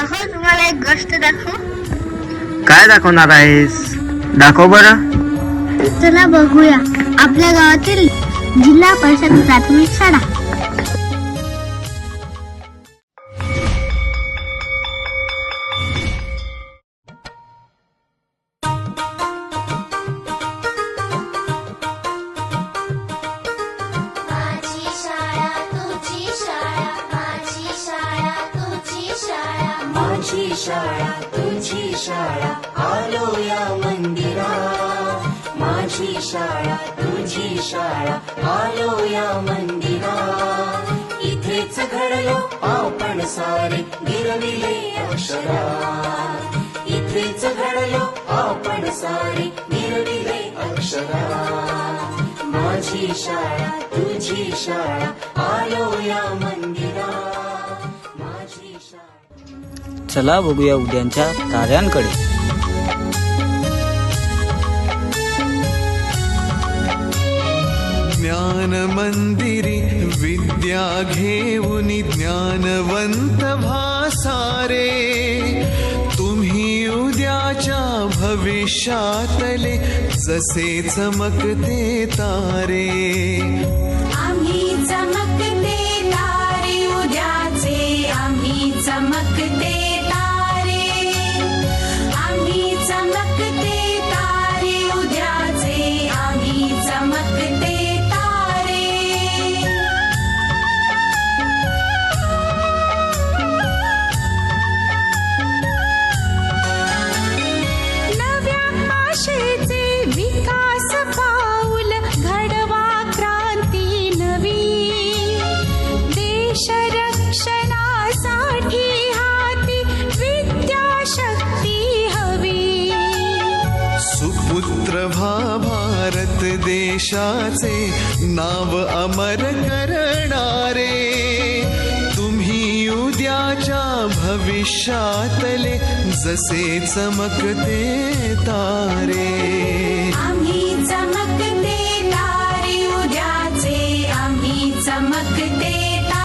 दाखव, तुम्हाला एक गोष्ट दाखव. काय दाखवणार आहेस? दाखव बरं. चला बघूया. आपल्या गावातील जिल्हा परिषद प्राथमिक शाळा. माझी शाळा तुझी शाळा, माझी शाळा तुझी शाळा, माझी शाळा तुझी शाळा, आलो या मंदिरात. माझी शाळा तुझी शाळा, आलो या मंदिरात. इथेच घडलो आपण सारे, गिरविले अक्षरात. इथेच घडलो आपण सारे, गिरविले अक्षरात. माझी शाळा तुझी शाळा, आलो या मंदिरात. माझी शाळा. चला बघूया उद्याच्या ताऱ्यांकडे. ज्ञान मंदिरी विद्या घेऊन ज्ञानवंत भासारे. तुम्ही उद्याच्या भविष्यातले जसे चमकते तारे. आम्ही चमकते तारे उद्याचे, आम्ही चमकते तारे. आम्ही चमकते तारे उद्याचे, आम्ही चमकते तारे. नव्या आशेचे विकास पाऊल घडवा, क्रांती नवी. देश रक्षणासाठी हाती विद्याशक्ती हवी. सुपुत्र भारत देशाचे नाव अमर करणारे. तुम्ही उद्याच्या भविष्यातले जसे चमकते तारे.